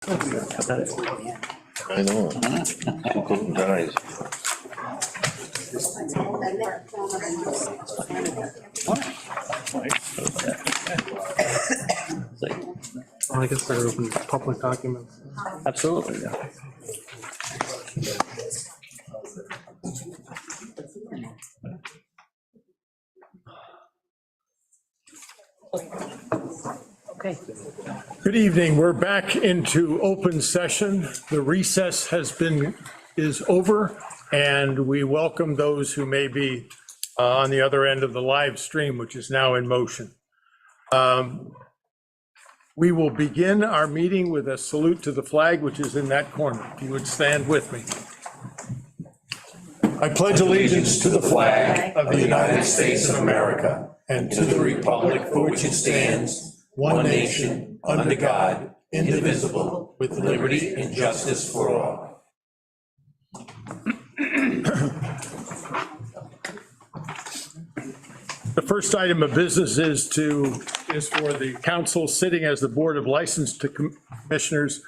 I know. Two cooking guys. I guess they're open public documents. Absolutely, yeah. Okay. Good evening. We're back into open session. The recess is over, and we welcome those who may be on the other end of the live stream, which is now in motion. We will begin our meeting with a salute to the flag, which is in that corner. If you would stand with me. I pledge allegiance to the flag of the United States of America and to the republic for which it stands, one nation, under God, indivisible, with liberty and justice for all. The first item of business is for the council sitting as the Board of License Commissioners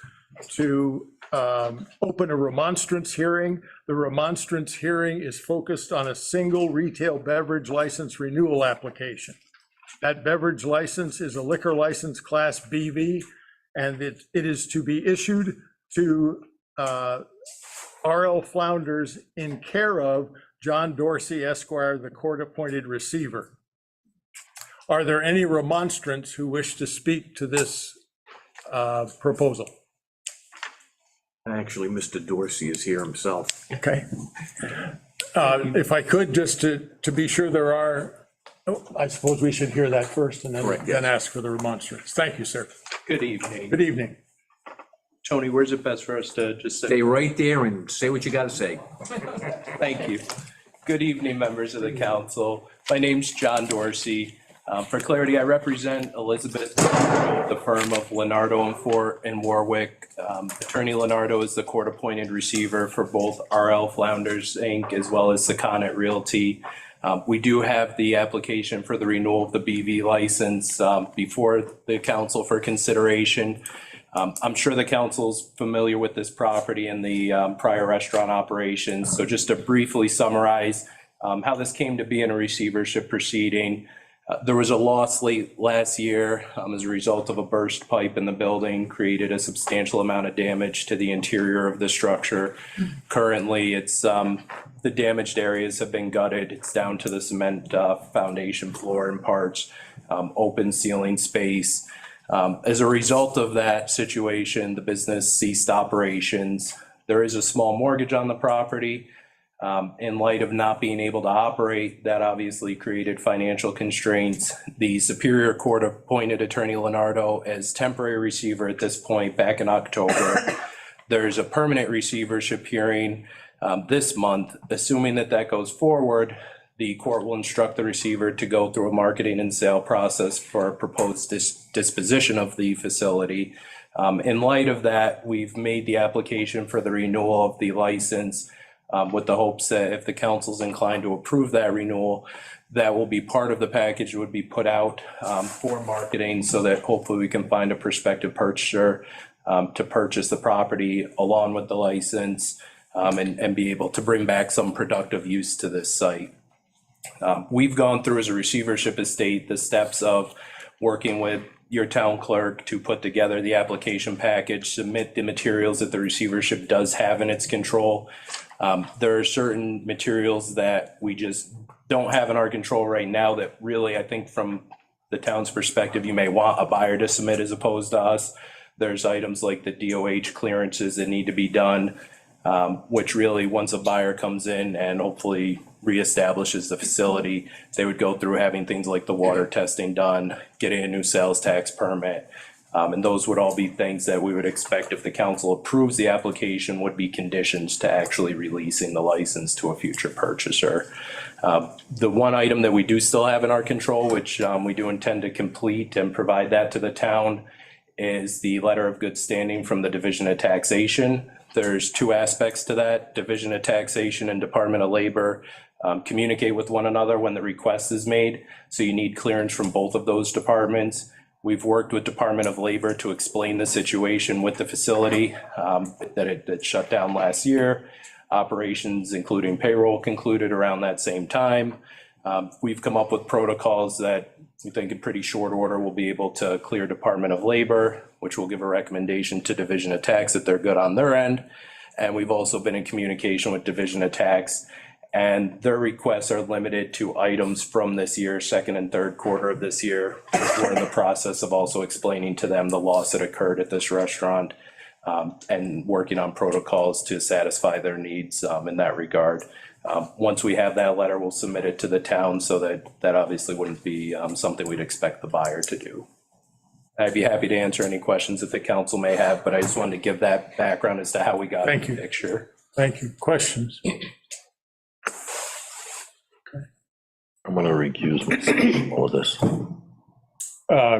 to open a remonstrance hearing. The remonstrance hearing is focused on a single retail beverage license renewal application. That beverage license is a liquor license class BV, and it is to be issued to RL Flounders in care of John Dorsey Esquire, the court-appointed receiver. Are there any remonstrants who wish to speak to this proposal? Actually, Mr. Dorsey is here himself. Okay. If I could, just to be sure there are, I suppose we should hear that first and then ask for the remonstrance. Thank you, sir. Good evening. Good evening. Tony, where's it best for us to just Stay right there and say what you got to say. Thank you. Good evening, members of the council. My name's John Dorsey. For clarity, I represent Elizabeth, the firm of Leonardo and Fort in Warwick. Attorney Leonardo is the court-appointed receiver for both RL Flounders, Inc., as well as Saconnet Realty. We do have the application for the renewal of the BV license before the council for consideration. I'm sure the council's familiar with this property and the prior restaurant operations. So just to briefly summarize how this came to be in a receivership proceeding. There was a loss late last year as a result of a burst pipe in the building, created a substantial amount of damage to the interior of the structure. Currently, it's the damaged areas have been gutted. It's down to the cement foundation floor in parts, open ceiling space. As a result of that situation, the business ceased operations. There is a small mortgage on the property. In light of not being able to operate, that obviously created financial constraints. The Superior Court appointed Attorney Leonardo as temporary receiver at this point back in October. There's a permanent receivership hearing this month. Assuming that goes forward, the court will instruct the receiver to go through a marketing and sale process for a proposed disposition of the facility. In light of that, we've made the application for the renewal of the license with the hopes that if the council's inclined to approve that renewal, that will be part of the package would be put out for marketing so that hopefully we can find a prospective purchaser to purchase the property along with the license and be able to bring back some productive use to this site. We've gone through as a receivership estate the steps of working with your town clerk to put together the application package, submit the materials that the receivership does have in its control. There are certain materials that we just don't have in our control right now that really, I think from the town's perspective, you may want a buyer to submit as opposed to us. There's items like the DOH clearances that need to be done, which really once a buyer comes in and hopefully reestablishes the facility, they would go through having things like the water testing done, getting a new sales tax permit. And those would all be things that we would expect if the council approves the application would be conditions to actually releasing the license to a future purchaser. The one item that we do still have in our control, which we do intend to complete and provide that to the town, is the letter of good standing from the Division of Taxation. There's two aspects to that. Division of Taxation and Department of Labor communicate with one another when the request is made. So you need clearance from both of those departments. We've worked with Department of Labor to explain the situation with the facility, that it shut down last year. Operations, including payroll, concluded around that same time. We've come up with protocols that we think in pretty short order will be able to clear Department of Labor, which will give a recommendation to Division of Tax that they're good on their end. And we've also been in communication with Division of Tax, and their requests are limited to items from this year, second and third quarter of this year. We're in the process of also explaining to them the loss that occurred at this restaurant, and working on protocols to satisfy their needs in that regard. Once we have that letter, we'll submit it to the town, so that obviously wouldn't be something we'd expect the buyer to do. I'd be happy to answer any questions that the council may have, but I just wanted to give that background as to how we got in the picture. Thank you. Questions? I'm gonna recuse myself from all of this.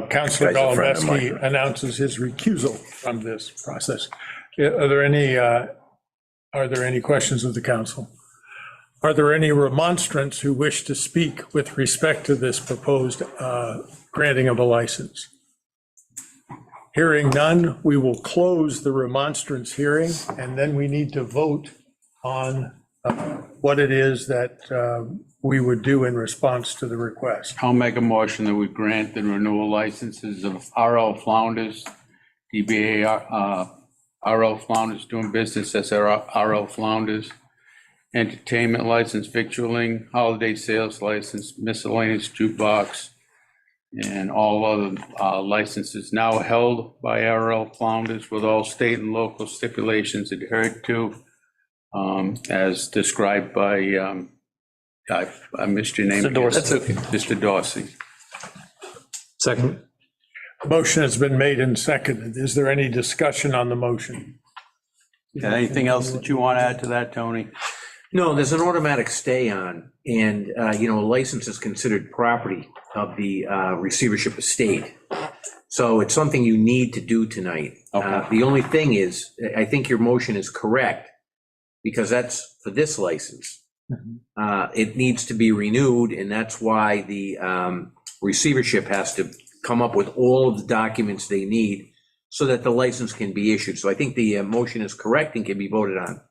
Councilor Guy's a friend of Golembeski mine. announces his recusal from this process. Are there any questions of the council? Are there any remonstrants who wish to speak with respect to this proposed granting of a license? Hearing none, we will close the remonstrance hearing, and then we need to vote on what it is that we would do in response to the request. I'll make a motion that we grant the renewal licenses of RL Flounders, DBA RL Flounders, doing business as RL Flounders, entertainment license, victualling, holiday sales license, miscellaneous jukebox, and all other licenses now held by RL Flounders with all state and local stipulations adhered to, as described by, I missed your name. Mr. Dorsey. That's okay. Mr. Dorsey. Second. Motion has been made and seconded. Is there any discussion on the motion? Anything else that you want to add to that, Tony? No, there's an automatic stay on, and, a license is considered property of the receivership estate. So it's something you need to do tonight. Okay. The only thing is, I think your motion is correct, because that's for this license. It needs to be renewed, and that's why the receivership has to come up with all of the documents they need so that the license can be issued. So I think the motion is correct and can be voted on.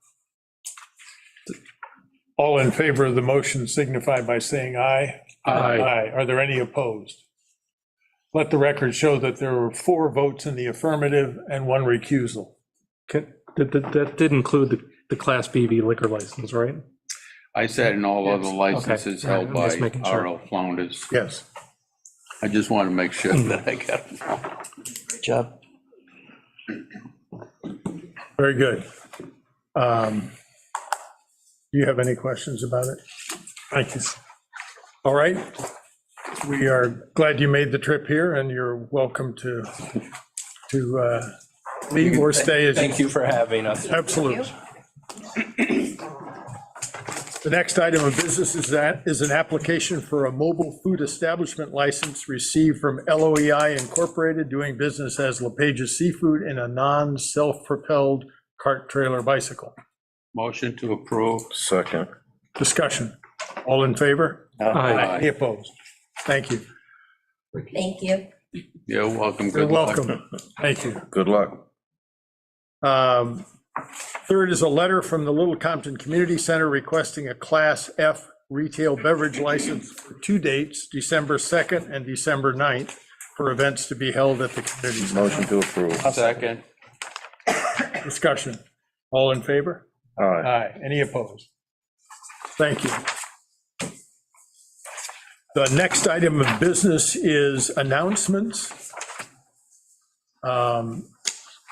All in favor of the motion signify by saying aye. Aye. Are there any opposed? Let the record show that there were 4 votes in the affirmative and 1 recusal. That did include the Class BV liquor license, right? I said in all other licenses Okay. held I'm by just making sure. RL Flounders. Yes. I just want to make sure that I got it. Good job. Very good. Do you have any questions about it? Thank you. All right. We are glad you made the trip here, and you're welcome to leave or stay. Thank you for having us. Absolutely. The next item of business is an application for a mobile food establishment license received from LOEI Incorporated, doing business as LePage's Seafood in a non-self-propelled cart trailer bicycle. Motion to approve. Second. Discussion. All in favor? Aye. Any opposed? Thank you. Thank you. You're welcome. You're Good luck. welcome. Thank you. Good luck. Third is a letter from the Little Compton Community Center requesting a Class F retail beverage license for 2 dates, December 2nd and December 9th, for events to be held at the community center. Motion to approve. Second. Discussion. All in favor? Aye. Aye. Any opposed? Thank you. The next item of business is announcements.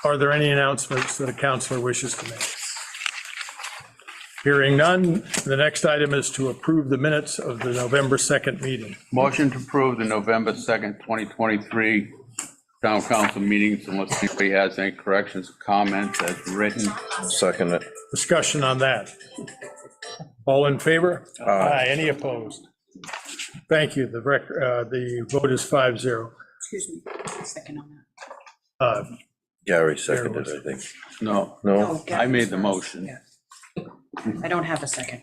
Are there any announcements that a counselor wishes to make? Hearing none, the next item is to approve the minutes of the November 2nd meeting. Motion to approve the November 2nd, 2023 town council meetings unless anybody has any corrections or comments as written. Second it. Discussion on that. All in favor? Aye. Any opposed? Thank you. The vote is 5-0. Excuse me, a second on that. Gary seconded, I think. No, No? I made the motion. I don't have a second.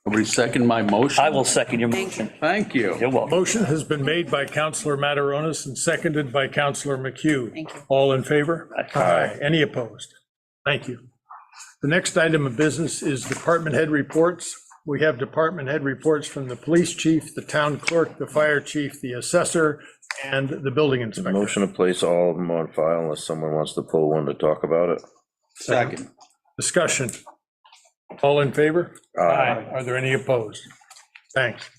Somebody second my motion? I will second your motion. Thank you. You're welcome. Motion has been made by Counselor Mataronis and seconded by Counselor McHugh. Thank you. All in favor? Aye. Any opposed? Thank you. The next item of business is department head reports. We have department head reports from the police chief, the town clerk, the fire chief, the assessor, and the building inspector. Motion to place all of them on file unless someone wants to pull one to talk about it. Second. Discussion. All in favor? Aye. Are there any opposed? Thanks.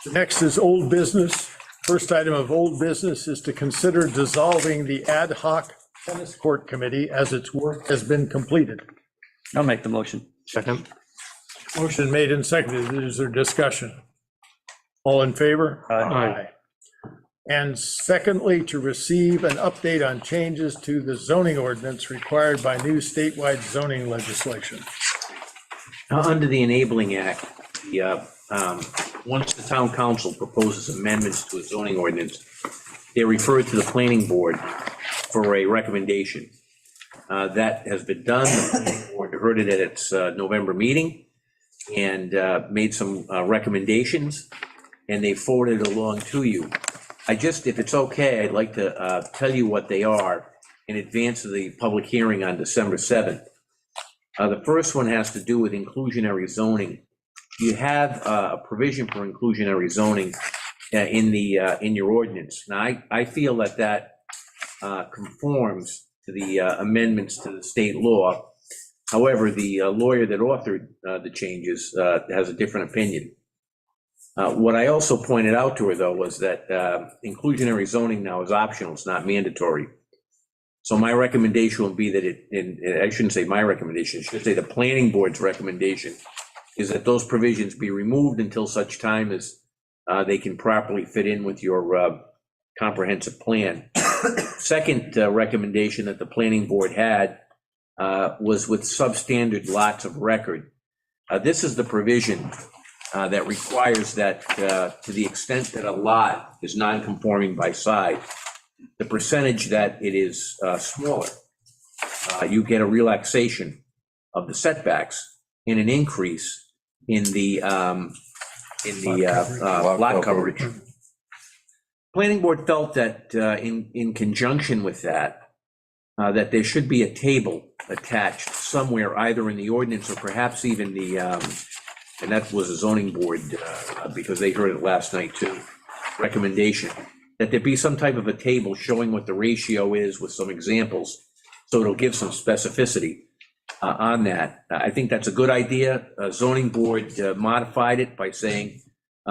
The next is old business. First item of old business is to consider dissolving the ad hoc tennis court committee as its work has been completed. I'll make the motion. Second. Motion made and seconded. Is there discussion? All in favor? Aye. And secondly, to receive an update on changes to the zoning ordinance required by new statewide zoning legislation. Under the Enabling Act, once the town council proposes amendments to a zoning ordinance, they're referred to the planning board for a recommendation. That has been done. The planning board heard it at its November meeting and made some recommendations, and they forwarded it along to you. If it's okay, I'd like to tell you what they are in advance of the public hearing on December 7th. The first one has to do with inclusionary zoning. You have a provision for inclusionary zoning in your ordinance. Now, I feel that conforms to the amendments to the state law. However, the lawyer that authored the changes has a different opinion. What I also pointed out to her, though, was that inclusionary zoning now is optional, it's not mandatory. So my recommendation will be that I shouldn't say my recommendation, I should say the planning board's recommendation is that those provisions be removed until such time as they can properly fit in with your comprehensive plan. Second recommendation that the planning board had was with substandard lots of record. This is the provision that requires that to the extent that a lot is non-conforming by side, the percentage that it is smaller, you get a relaxation of the setbacks and an increase in the lot coverage. Planning board felt that in conjunction with that, that there should be a table attached somewhere, either in the ordinance or perhaps even the, and that was a zoning board, because they heard it last night too, recommendation, that there be some type of a table showing what the ratio is with some examples, so it'll give some specificity on that. I think that's a good idea. Zoning board modified it by saying,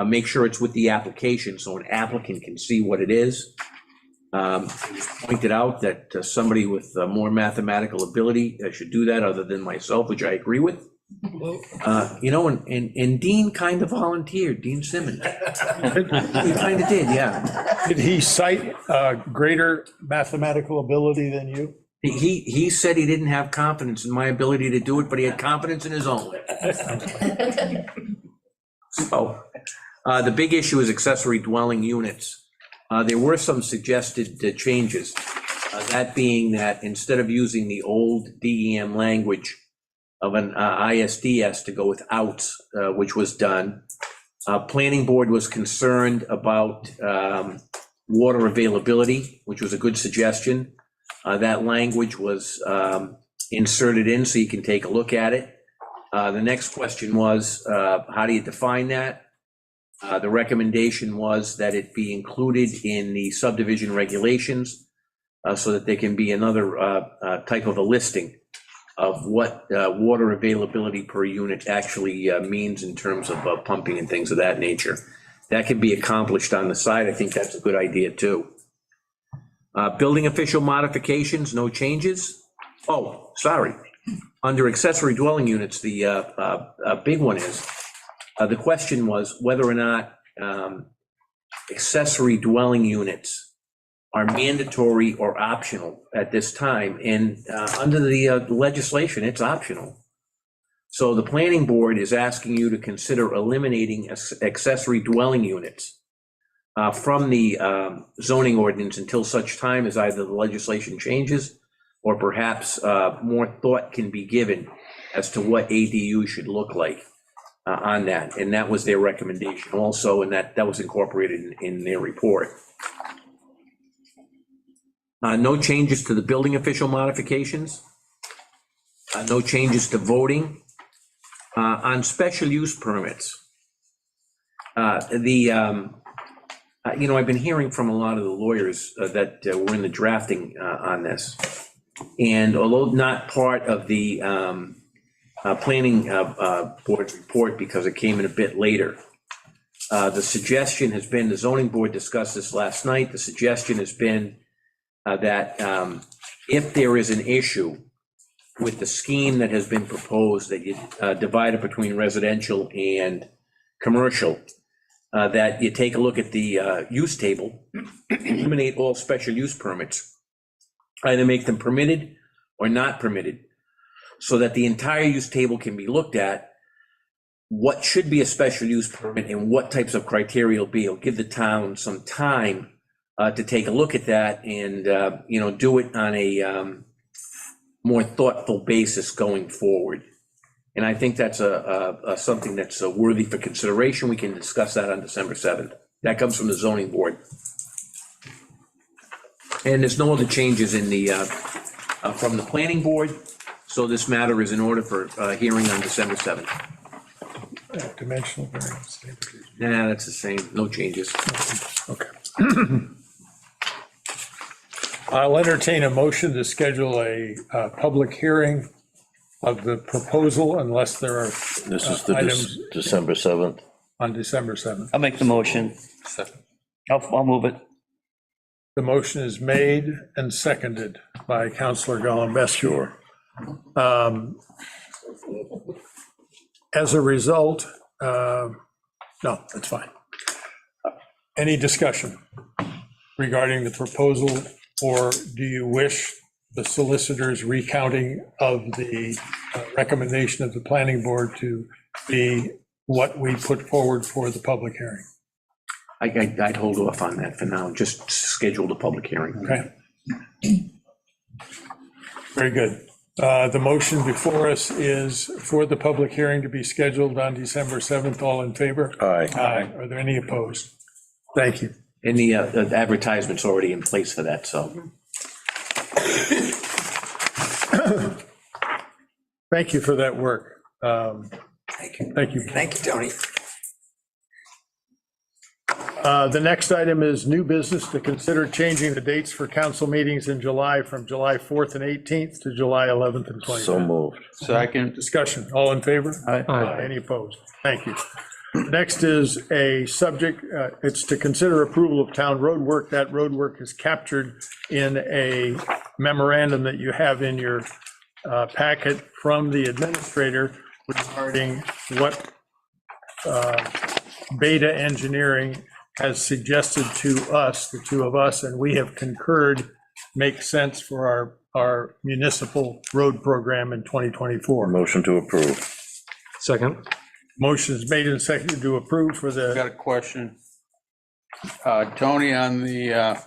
make sure it's with the application so an applicant can see what it is. It was pointed out that somebody with more mathematical ability should do that other than myself, which I agree with. And Dean kind of volunteered, Dean Simmons. He kind of did, yeah. Did he cite greater mathematical ability than you? He said he didn't have confidence in my ability to do it, but he had confidence in his own. So, the big issue is accessory dwelling units. There were some suggested changes, that being that instead of using the old DEM language of an ISDS to go with outs, which was done. Planning board was concerned about water availability, which was a good suggestion. That language was inserted in so you can take a look at it. The next question was, how do you define that? The recommendation was that it be included in the subdivision regulations so that there can be another type of a listing of what water availability per unit actually means in terms of pumping and things of that nature. That can be accomplished on the side. I think that's a good idea too. Building official modifications, no changes. Oh, sorry. Under accessory dwelling units, the big one is, the question was whether or not accessory dwelling units are mandatory or optional at this time. And under the legislation, it's optional. So the planning board is asking you to consider eliminating accessory dwelling units from the zoning ordinance until such time as either the legislation changes or perhaps more thought can be given as to what ADU should look like. on that, and that was their recommendation also, and that was incorporated in their report. No changes to the building official modifications. No changes to voting. On special use permits, I've been hearing from a lot of the lawyers that were in the drafting on this. And although not part of the planning board's report because it came in a bit later, the suggestion has been, the zoning board discussed this last night, the suggestion has been that if there is an issue with the scheme that has been proposed, that you divide it between residential and commercial, that you take a look at the use table, eliminate all special use permits, either make them permitted or not permitted, so that the entire use table can be looked at, what should be a special use permit and what types of criteria will be. It'll give the town some time to take a look at that and, do it on a more thoughtful basis going forward. And I think that's something that's worthy for consideration. We can discuss that on December 7th. That comes from the zoning board. And there's no other changes in the, from the planning board. So this matter is in order for hearing on December 7th. Dimensional variance. Nah, that's the same, no changes. Okay. I'll entertain a motion to schedule a public hearing of the proposal unless there are This is the items December 7th. on December 7th. I'll make the motion. I'll move it. The motion is made and seconded by Counselor Gollambescu. As a result, no, that's fine. Any discussion regarding the proposal, or do you wish the solicitor's recounting of the recommendation of the planning board to be what we put forward for the public hearing? I'd hold off on that for now, just schedule the public hearing. Okay. Very good. The motion before us is for the public hearing to be scheduled on December 7th. All in favor? Aye. Aye. Are there any opposed? Thank you. And the advertisement's already in place for that, so. Thank you for that work. Thank you. Thank you, Tony. The next item is new business to consider changing the dates for council meetings in July from July 4th and 18th to July 11th and 25th. So moved. Second. Discussion, all in favor? Aye. Any opposed? Thank you. Next is a subject, it's to consider approval of town road work. That road work is captured in a memorandum that you have in your packet from the administrator regarding what Beta Engineering has suggested to us, the two of us, and we have concurred makes sense for our municipal road program in 2024. Motion to approve. Second. Motion is made and seconded to approve for I the, got a question. Tony, on the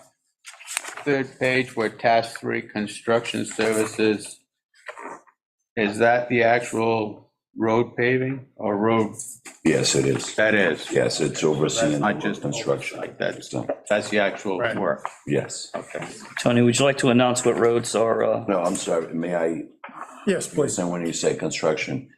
third page where task 3, construction services, is that the actual road paving or road? Yes, it is. That is. Yes, it's overseeing Not the just construction. like that. That's the actual Right. work. Yes. Okay. Tony, would you like to announce what roads are, No, I'm sorry, may I, yes, please. listen, when you say construction,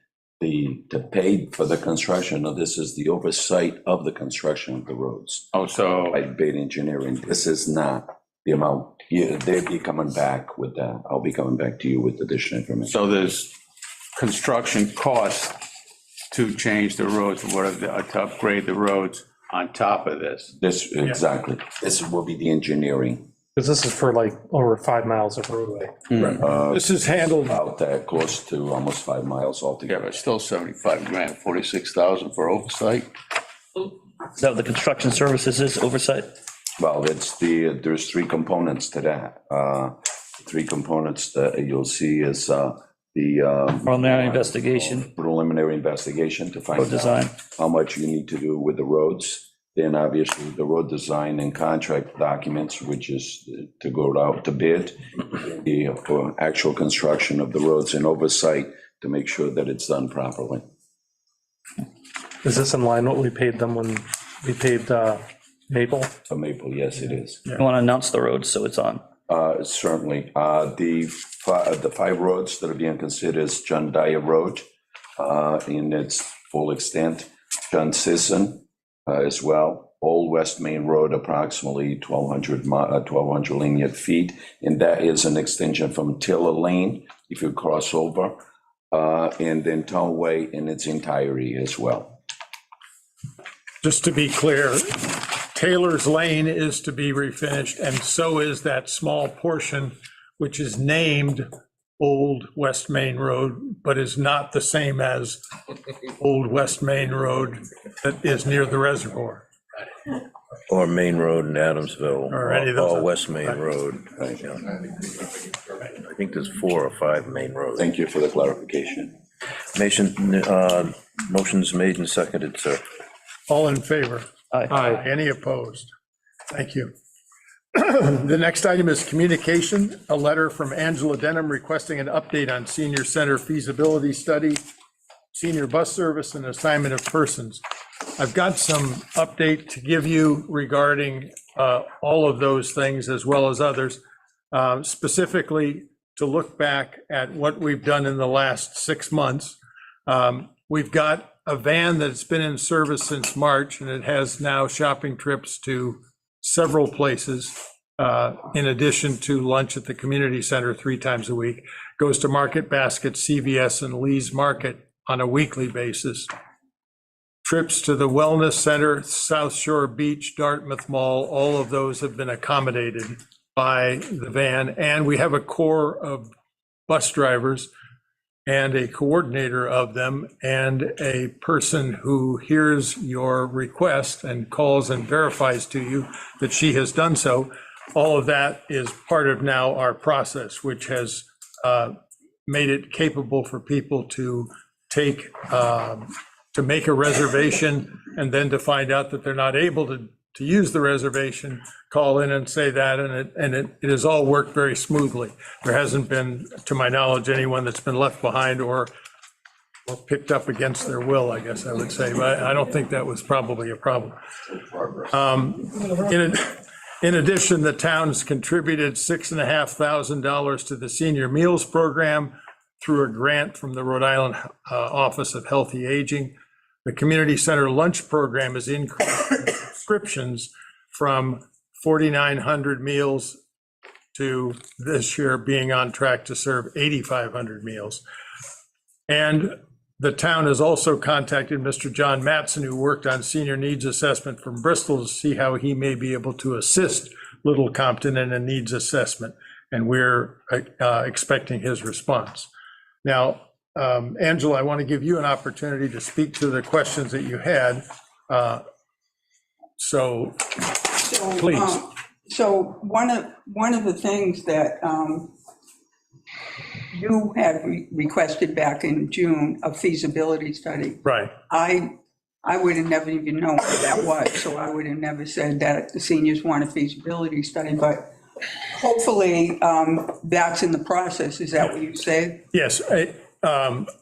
the paid for the construction, no, this is the oversight of the construction of the roads Oh, so, by Beta Engineering. This is not the amount, they'll be coming back with that. I'll be coming back to you with additional information. so there's construction costs to change the roads, to upgrade the roads on top of this. This, exactly, this will be the engineering. Because this is for like over 5 miles of roadway. This is handled, About that, close to almost 5 miles Yeah, altogether. but still 75 grand, 46,000 for oversight. is that what the construction services is, oversight? Well, there's 3 components to that. 3 components that you'll see is the Preliminary investigation, preliminary investigation to find road design. out how much you need to do with the roads. Then obviously the road design and contract documents, which is to go out to bid, the actual construction of the roads and oversight to make sure that it's done properly. Is this in line what we paid them when we paid Maple? For Maple, yes, it is. You want to announce the roads so it's on? Certainly. The 5 roads that are being considered is John Dyer Road in its full extent, John Sisson as well, Old West Main Road, approximately 1,200 linear feet, and that is an extension from Tiller Lane, if you cross over, and then Townway in its entirety as well. Just to be clear, Taylor's Lane is to be refinished, and so is that small portion which is named Old West Main Road, but is not the same as Old West Main Road that is near the reservoir. Or Main Road in Adamsville. Or any of those. Or West Main Road. Yeah. I think there's 4 or 5 main roads. Thank you for the clarification. Motion's made and seconded, sir. All in favor? Aye. Any opposed? Thank you. The next item is communication, a letter from Angela Denham requesting an update on senior center feasibility study, senior bus service, and assignment of persons. I've got some update to give you regarding all of those things as well as others, specifically to look back at what we've done in the last 6 months. We've got a van that's been in service since March, and it has now shopping trips to several places, in addition to lunch at the community center 3 times a week. Goes to Market Basket, CVS, and Lee's Market on a weekly basis. Trips to the Wellness Center, South Shore Beach, Dartmouth Mall, all of those have been accommodated by the van. And we have a core of bus drivers and a coordinator of them and a person who hears your request and calls and verifies to you that she has done so. All of that is part of now our process, which has made it capable for people to make a reservation and then to find out that they're not able to use the reservation, call in and say that, and it has all worked very smoothly. There hasn't been, to my knowledge, anyone that's been left behind or picked up against their will, I guess I would say, but I don't think that was probably a problem. In addition, the town's contributed $6,500 to the senior meals program through a grant from the Rhode Island Office of Healthy Aging. The community center lunch program has increased subscriptions from 4,900 meals to this year being on track to serve 8,500 meals. And the town has also contacted Mr. John Mattson, who worked on senior needs assessment from Bristol, to see how he may be able to assist Little Compton in a needs assessment. And we're expecting his response. Now, Angela, I want to give you an opportunity to speak to the questions that you had. So please. So one of the things that you had requested back in June, a feasibility study. Right. I would have never even known what that was, so I would have never said that the seniors want a feasibility study, but hopefully that's in the process. Is that what you said? Yes.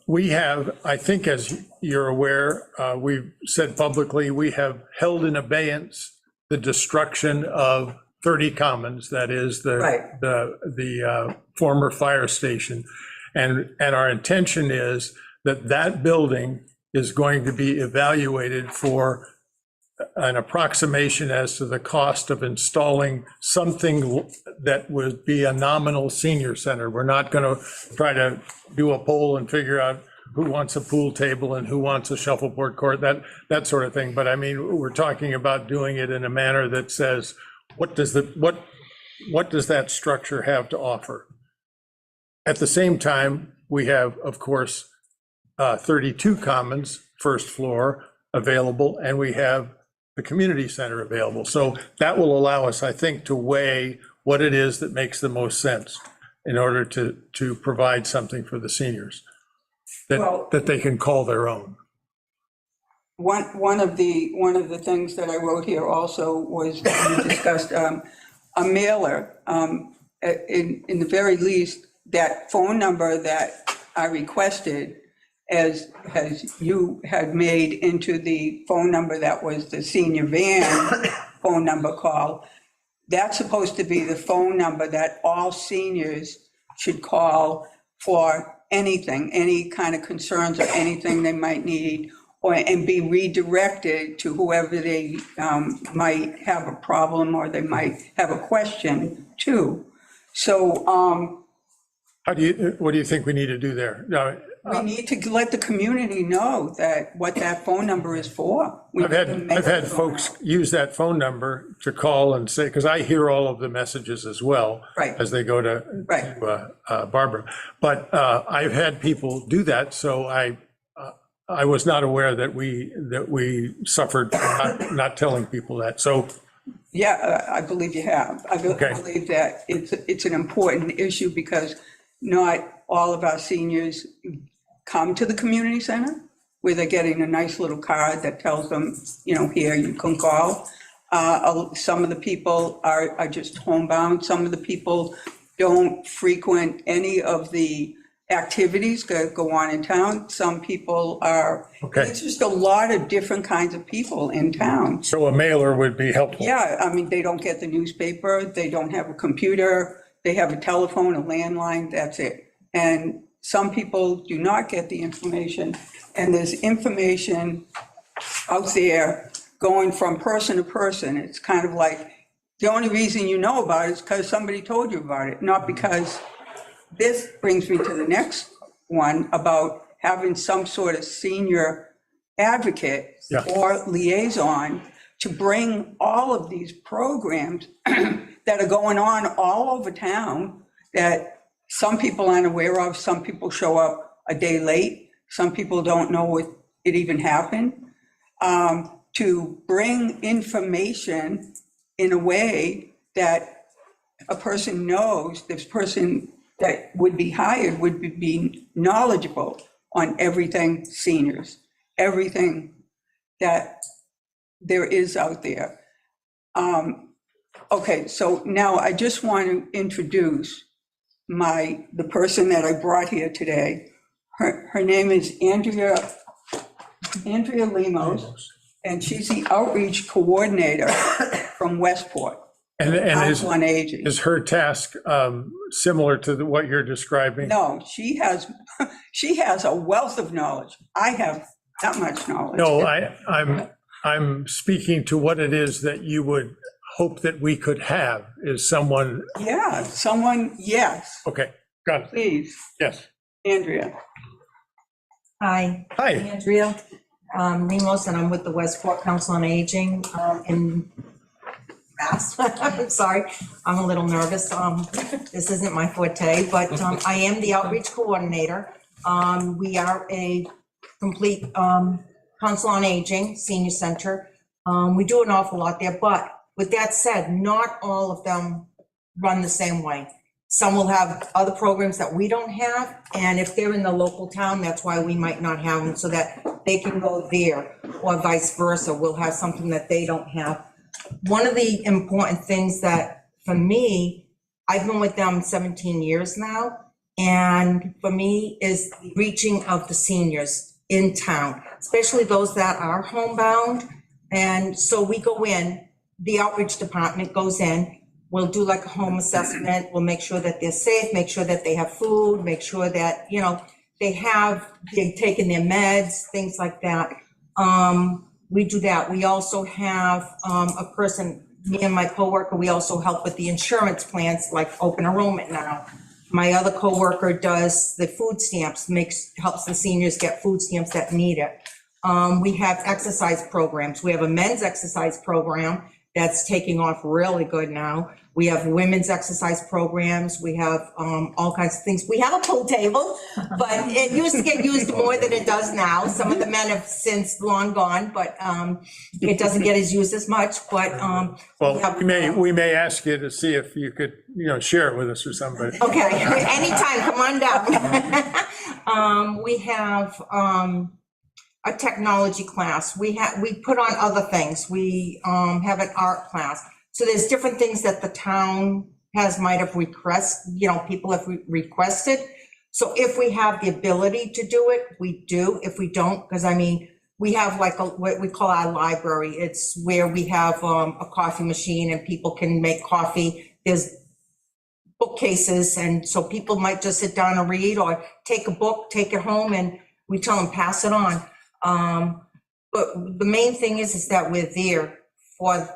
We have, I think, as you're aware, we've said publicly, we have held in abeyance the destruction of 30 Commons, that is the former fire station. And our intention is that that building is going to be evaluated for an approximation as to the cost of installing something that would be a nominal senior center. We're not going to try to do a poll and figure out who wants a pool table and who wants a shuffleboard court, that sort of thing. But I mean, we're talking about doing it in a manner that says, what does that structure have to offer? At the same time, we have, of course, 32 Commons, first floor available, and we have the community center available. So that will allow us, I think, to weigh what it is that makes the most sense in order to provide something for the seniors that they can call their own. One of the things that I wrote here also was that we discussed a mailer, in the very least, that phone number that I requested as you had made into the phone number that was the senior van phone number call, that's supposed to be the phone number that all seniors should call for anything, any kind of concerns or anything they might need, and be redirected to whoever they might have a problem or they might have a question to. So what do you think we need to do there? No, we need to let the community know that what that phone number is for. We I've need to make had it folks use that phone number to call and say, because I hear all of the messages as well. Right. As they go to Right. Barbara. But I've had people do that, so I was not aware that we suffered not telling people that. So, Yeah, I believe you have. I Okay. believe that it's an important issue because not all of our seniors come to the community center where they're getting a nice little card that tells them, here, you can call. Some of the people are just homebound. Some of the people don't frequent any of the activities that go on in town. Some people are, Okay. it's just a lot of different kinds of people in town. so a mailer would be helpful. Yeah, I mean, they don't get the newspaper, they don't have a computer, they have a telephone, a landline, that's it. And some people do not get the information, and there's information out there going from person to person. It's kind of like, the only reason you know about it is because somebody told you about it, not because. This brings me to the next one about having some sort of senior advocate Yeah. or liaison to bring all of these programs that are going on all over town that some people aren't aware of. Some people show up a day late. Some people don't know it even happened. To bring information in a way that a person knows, this person that would be hired would be knowledgeable on everything seniors, everything that there is out there. Okay, so now I just want to introduce the person that I brought here today. Her name is Andrea Lemos, and she's the outreach coordinator from Westport. And Council on Aging. is her task similar to what you're describing? No, she has a wealth of knowledge. I have that much knowledge. No, I'm speaking to what it is that you would hope that we could have, is someone, Yeah, yes, okay, got it, please, yes. Andrea. Hi, Hi, Andrea Lemos, and I'm with the Westport Council on Aging in Mass. I'm sorry, I'm a little nervous. This isn't my forte, but I am the outreach coordinator. We are a complete Council on Aging senior center. We do an awful lot there, but with that said, not all of them run the same way. Some will have other programs that we don't have, and if they're in the local town, that's why we might not have them, so that they can go there, or vice versa. We'll have something that they don't have. One of the important things that, for me, I've been with them 17 years now, and for me is the reaching of the seniors in town, especially those that are homebound. And so we go in, the outreach department goes in, we'll do like a home assessment, we'll make sure that they're safe, make sure that they have food, make sure that, they've taken their meds, things like that. We do that. We also have a person, me and my coworker, we also help with the insurance plans, like open enrollment now. My other coworker does the food stamps, helps the seniors get food stamps that need it. We have exercise programs. We have a men's exercise program that's taking off really good now. We have women's exercise programs. We have all kinds of things. We have a pool table, but it used to get used more than it does now. Some of the men have since long gone, but it doesn't get as used as much, but. well, we may ask you to see if you could, share it with us or somebody. Okay, anytime, come on down. We have a technology class. We put on other things. We have an art class. So there's different things that the town might have requested, people have requested. So if we have the ability to do it, we do. If we don't, because I mean, we have like what we call our library. It's where we have a coffee machine and people can make coffee. There's bookcases, and so people might just sit down and read or take a book, take it home, and we tell them pass it on. But the main thing is that we're there for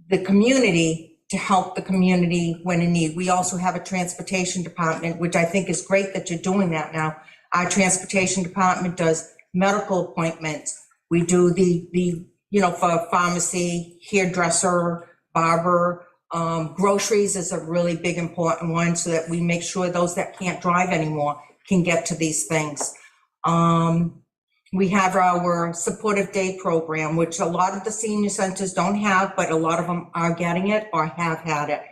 the community to help the community when in need. We also have a transportation department, which I think is great that you're doing that now. Our transportation department does medical appointments. We do the for pharmacy, hairdresser, barber, groceries is a really big important one, so that we make sure those that can't drive anymore can get to these things. We have our supportive day program, which a lot of the senior centers don't have, but a lot of them are getting it or have had it,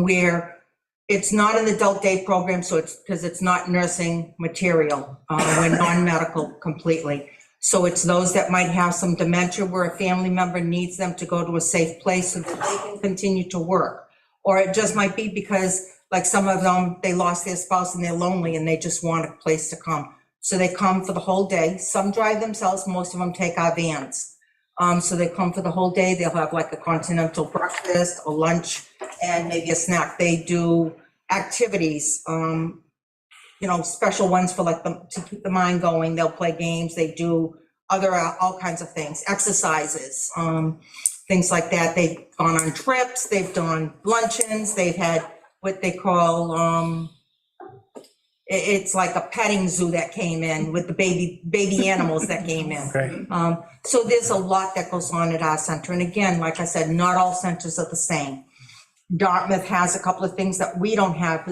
where it's not an adult day program, so it's because it's not nursing material. We're non-medical completely. So it's those that might have some dementia where a family member needs them to go to a safe place so that they can continue to work. Or it just might be because, like some of them, they lost their spouse and they're lonely and they just want a place to come. So they come for the whole day. Some drive themselves, most of them take our vans. So they come for the whole day. They'll have like a continental breakfast, a lunch, and maybe a snack. They do activities, special ones for like to keep the mind going. They'll play games. They do all kinds of things, exercises, things like that. They've gone on trips. They've done luncheons. They've had what they call, it's like a petting zoo that came in with the baby animals that came in. Okay. So there's a lot that goes on at our center. And again, like I said, not all centers are the same. Dartmouth has a couple of things that we don't have.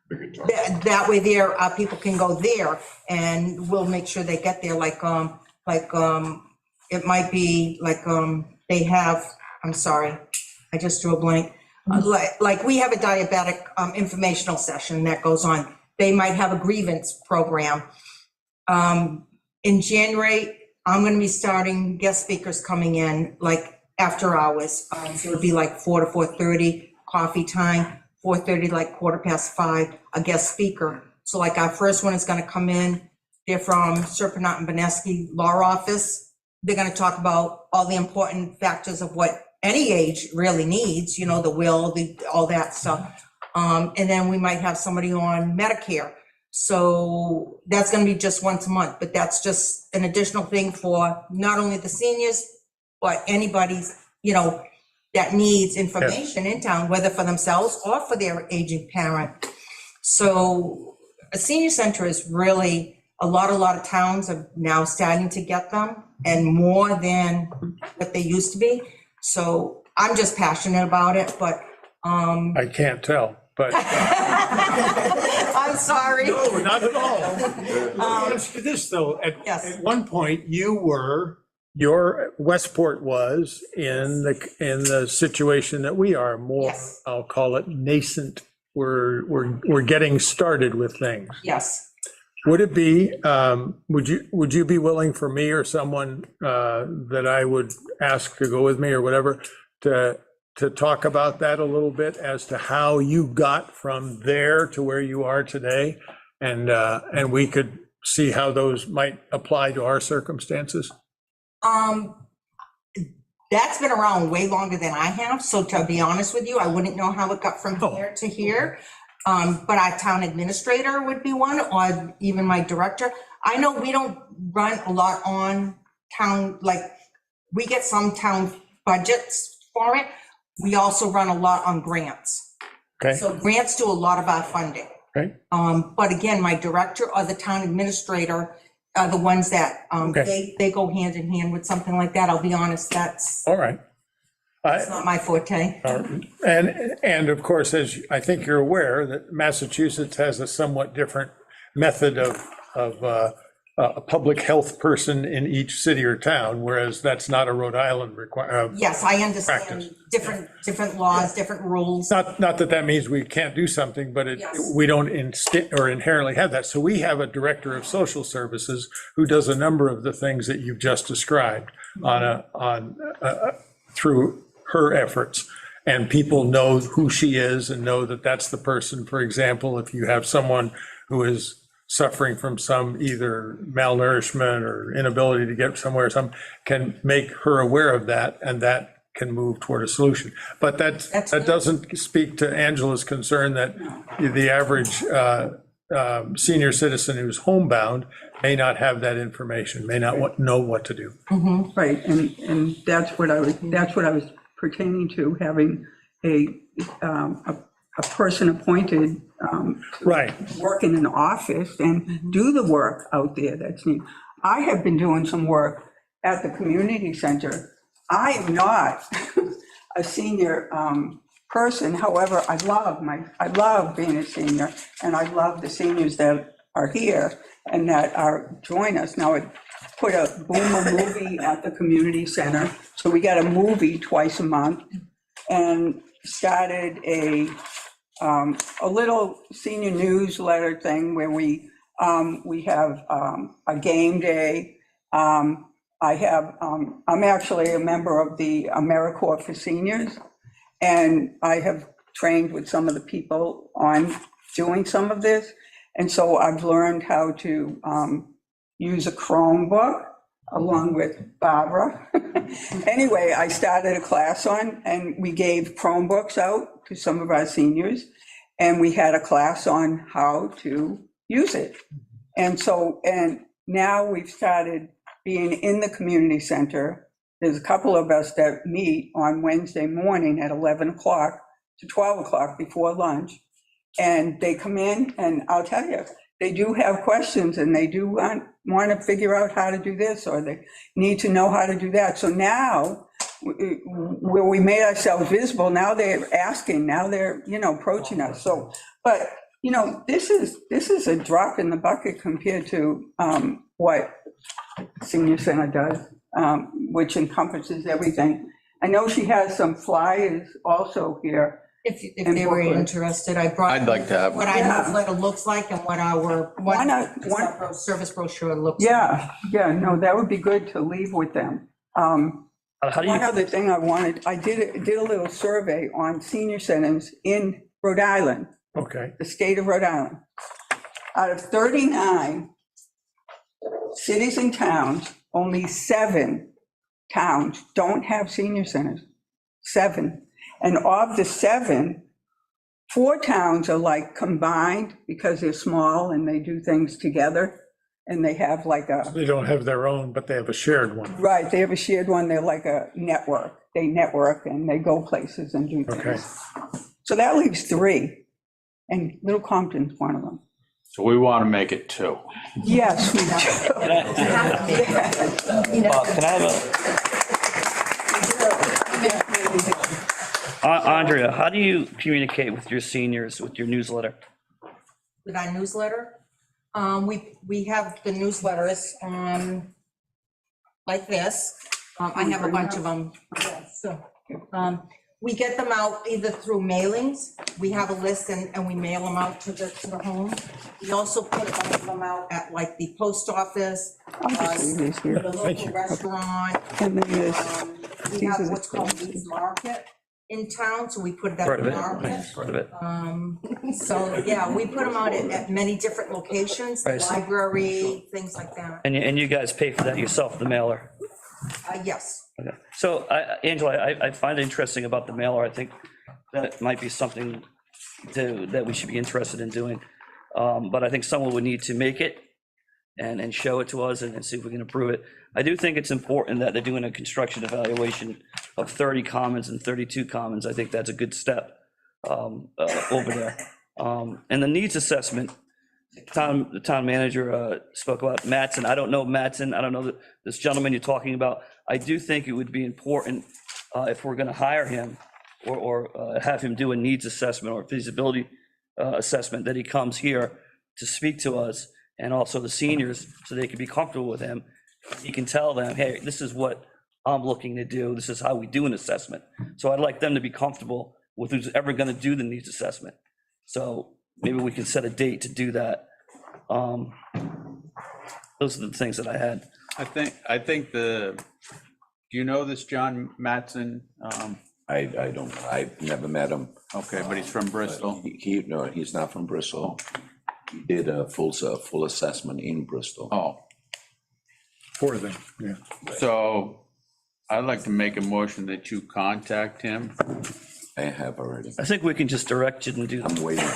That way there, people can go there and we'll make sure they get there. It might be like, they have, I'm sorry, I just drew a blank. Like we have a diabetic informational session that goes on. They might have a grievance program. In January, I'm going to be starting guest speakers coming in like after hours. So it'll be like 4 to 4:30 coffee time, 4:30 like 5:15, a guest speaker. So like our first one is going to come in. They're from Serpent and Benesky Law Office. They're going to talk about all the important factors of what any age really needs, the will, all that stuff. And then we might have somebody on Medicare. So that's going to be just once a month, but that's just an additional thing for not only the seniors, but anybody, that needs information in town, whether for themselves or for their aging parent. So a senior center is really, a lot of towns are now starting to get them, and more than what they used to be. So I'm just passionate about it, but. I can't tell, but. I'm sorry. No, not at all. Let me ask you this, though. Yes. At one point, your Westport was in the situation that we are, more, Yes. I'll call it nascent. We're getting started with things. Yes. Would it be, would you be willing for me or someone that I would ask to go with me or whatever to talk about that a little bit as to how you got from there to where you are today? And we could see how those might apply to our circumstances? That's been around way longer than I have. So to be honest with you, I wouldn't know how it got from here to here. But our town administrator would be one, or even my director. I know we don't run a lot on town, like we get some town budgets for it. We also run a lot on grants. Okay. So grants do a lot of our funding. Okay. But again, my director or the town administrator are the ones that, Okay. they go hand in hand with something like that. I'll be honest, that's All right. not my forte. And of course, as I think you're aware, that Massachusetts has a somewhat different method of a public health person in each city or town, whereas that's not a Rhode Island requirement. Yes, I understand Practice. different laws, different rules. Not that means we can't do something, but Yes. we don't inherently have that. So we have a director of social services who does a number of the things that you've just described through her efforts. and people know who she is and know that that's the person. For example, if you have someone who is suffering from some either malnourishment or inability to get somewhere, some can make her aware of that, and that can move toward a solution. But that good. doesn't speak to Angela's concern that the average senior citizen who's homebound may not have that information, may not know what to do. Right, and that's what I was pertaining to, having a person appointed Right. work in an office and do the work out there that's needed. I have been doing some work at the community center. I am not a senior person, however, I love being a senior, and I love the seniors that are here and that are join us. Now, I put a Boomer movie at the community center, so we got a movie twice a month, and started a little senior newsletter thing where we have a game day. I'm actually a member of the AmeriCorps for Seniors, and I have trained with some of the people on doing some of this. And so I've learned how to use a Chromebook along with Barbara. Anyway, I started a class and we gave Chromebooks out to some of our seniors, and we had a class on how to use it. And now we've started being in the community center. There's a couple of us that meet on Wednesday morning at 11 o'clock to 12 o'clock before lunch. And they come in, and I'll tell you, they do have questions, and they do want to figure out how to do this, or they need to know how to do that. So now, where we made ourselves visible, now they're asking, now they're, approaching us. So, but, this is a drop in the bucket compared to what Senior Center does, which encompasses everything. I know she has some flyers also here. If they were interested, I brought. I'd like to have what our newsletter looks like and what our service brochure looks like. No, that would be good to leave with them. How do you? One other thing I did a little survey on senior centers in Rhode Island, Okay. the state of Rhode Island. Out of 39 cities and towns, only 7 towns don't have senior centers. 7. And of the 7, 4 towns are like combined because they're small and they do things together. And they have like They don't have their own, but they have a shared one. right, they have a shared one. They're like a network. They network and they go places and do things. Okay. So that leaves 3. And Little Compton's one of them. So we want to make it 2. Yes, we do. Can I have Andrea, how do you communicate with your seniors, with your newsletter? With our newsletter, we have the newsletters like this. I have a bunch of them. So, we get them out either through mailings. We have a list and we mail them out to the home. We also put a bunch of them out at like the post office, the local restaurant. And then this, We have what's called Leeds Market in town, so we put it at Part of the it, market. part of it. So, yeah, we put them out at many different locations, the Right, so- library, things like that. And you guys pay for that yourself, the mailer? Yes. Okay. So, Angela, I find it interesting about the mailer. I think that might be something that we should be interested in doing. But I think someone would need to make it and show it to us and see if we can approve it. I do think it's important that they're doing a construction evaluation of 30 commons and 32 commons. I think that's a good step over there. And the needs assessment, the town manager spoke about Mattson. I don't know Mattson. I don't know this gentleman you're talking about. I do think it would be important if we're going to hire him or have him do a needs assessment or feasibility assessment, that he comes here to speak to us and also the seniors so they can be comfortable with him. He can tell them, hey, this is what I'm looking to do. This is how we do an assessment. So I'd like them to be comfortable with who's ever going to do the needs assessment. So maybe we can set a date to do that. Those are the things that I had. I think do you know this John Mattson? I don't, I've never met him. Okay, but he's from Bristol. No, he's not from Bristol. He did a full assessment in Bristol. Oh, For them, yeah. so I'd like to make a motion that you contact him. I have already. I think we can just direct you and do I'm waiting,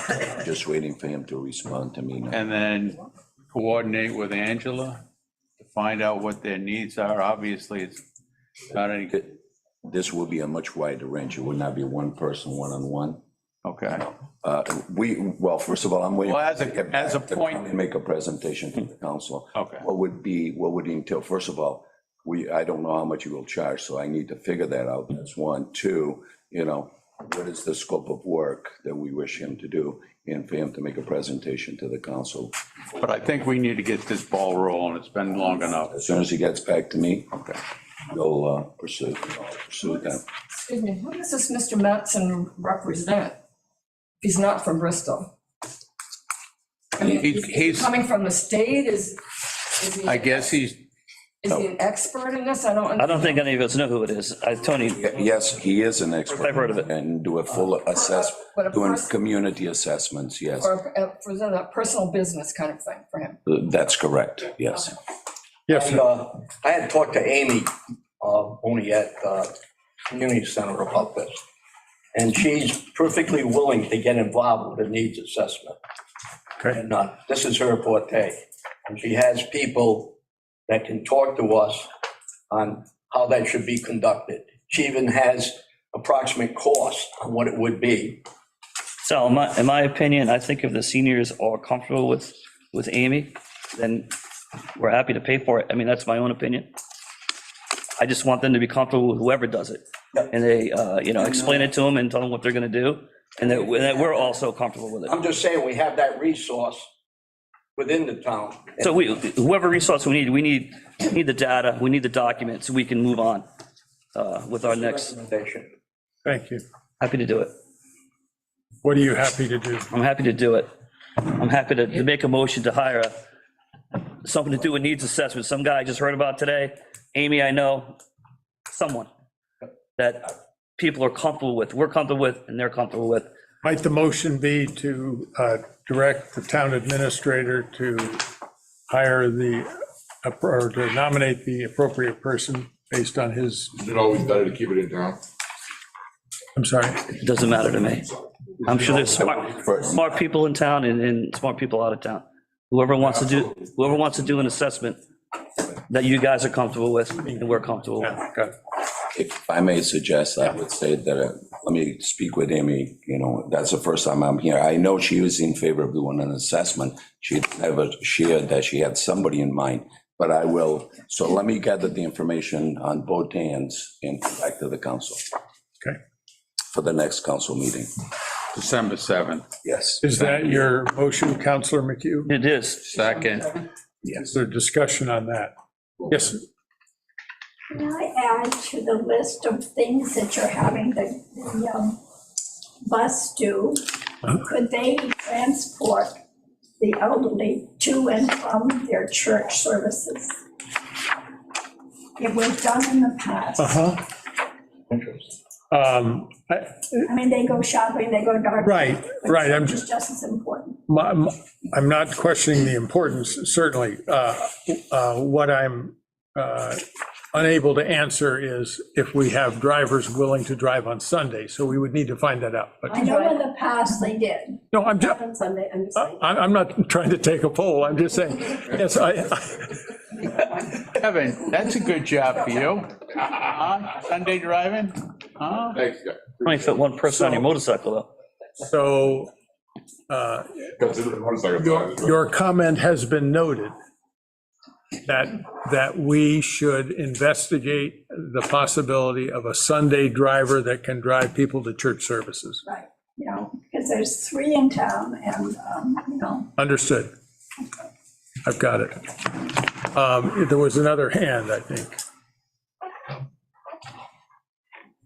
just waiting for him to respond to me now. And then coordinate with Angela to find out what their needs are. Obviously, it's not any good. This will be a much wider range. It will not be one person, one-on-one. Okay. Well, first of all, I'm waiting. Well, as a to get back to point- come and make a presentation to the council. Okay. What would it entail? First of all, I don't know how much you will charge, so I need to figure that out. That's one. Two, what is the scope of work that we wish him to do, and for him to make a presentation to the council. But I think we need to get this ball rolling. It's been long enough. As soon as he gets back to me, Okay. we'll pursue that. Excuse me, who does this Mr. Mattson represent? If he's not from Bristol? I mean, He's- is he coming from the state? Is he? I guess he's, Is he an expert in this? I I don't think any of us know who it is. Tony, Yes, he is an expert. I've heard of it. And do a full assessment, But a doing person- community assessments, yes. Or present a personal business kind of thing for him? That's correct, yes. Yes, sir. I had talked to Amy Boney at Community Center about this, and she's perfectly willing to get involved with the needs assessment. Okay. And this is her forte, and she has people that can talk to us on how that should be conducted. She even has approximate cost on what it would be. So in my opinion, I think if the seniors are comfortable with Amy, then we're happy to pay for it. I mean, that's my own opinion. I just want them to be comfortable with whoever does it. Yep. And they, explain it to them and tell them what they're gonna do, and that we're also comfortable with it. I'm just saying, we have that resource within the town. So whoever resource we need the data, we need the documents, so we can move on with our next, Recommendation. Thank you. happy to do it. What are you happy to do? I'm happy to do it. I'm happy to make a motion to hire something to do with needs assessment. Some guy I just heard about today, Amy, I know, someone that people are comfortable with, we're comfortable with, and they're comfortable with. Might the motion be to direct the town administrator to hire or to nominate the appropriate person based on his, Is it always better to keep it in town? I'm sorry? It doesn't matter to me. I'm sure there's smart people in town and smart people out of town. Whoever wants to do an assessment that you guys are comfortable with and we're comfortable with. Okay. If I may suggest, I would say that, let me speak with Amy, that's the first time I'm here. I know she was in favor of doing an assessment. She never shared that she had somebody in mind, but I will, so let me gather the information on both ends and come back to the council. Okay. For the next council meeting. December 7th. Yes. Is that your motion, Counselor McHugh? It is. Second. Is there discussion on that? Yes, Can I add to the list of things that you're having the bus do? Could they transport the elderly to and from their church services? It was done in the past. I mean, they go shopping, they go dark. Right, right, I'm It's just as important. I'm not questioning the importance, certainly. What I'm unable to answer is if we have drivers willing to drive on Sunday, so we would need to find that out. But I know in the past they did. no, I'm just, On Sunday, I'm just saying. I'm not trying to take a poll, I'm just saying, yes, Kevin, that's a good job for you. Sunday driving? Huh? Thanks, guys. Only fit one person on your motorcycle, though. so Consider it 1 second. your comment has been noted that we should investigate the possibility of a Sunday driver that can drive people to church services. Right, because there's 3 in town and, Understood. I've got it. There was another hand, I think.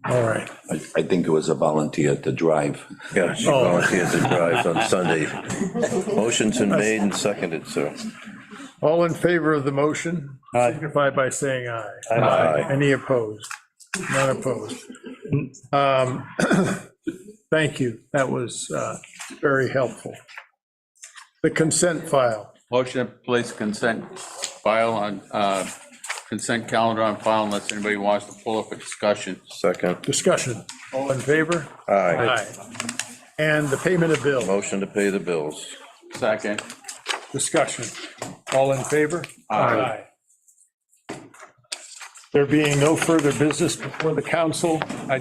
All right. I think it was a volunteer to drive. Yeah, she Oh. volunteered to drive on Sunday. Motion's been made and seconded, sir. All in favor of the motion, signify by saying aye. Aye. Any opposed? None opposed. Thank you. That was very helpful. The consent file. Motion to place consent file on, consent calendar on file unless anybody wants to pull up a discussion. Second. Discussion. All in favor? Aye. And the payment of bill. Motion to pay the bills. Second. Discussion. All in favor? Aye. There being no further business before the council, I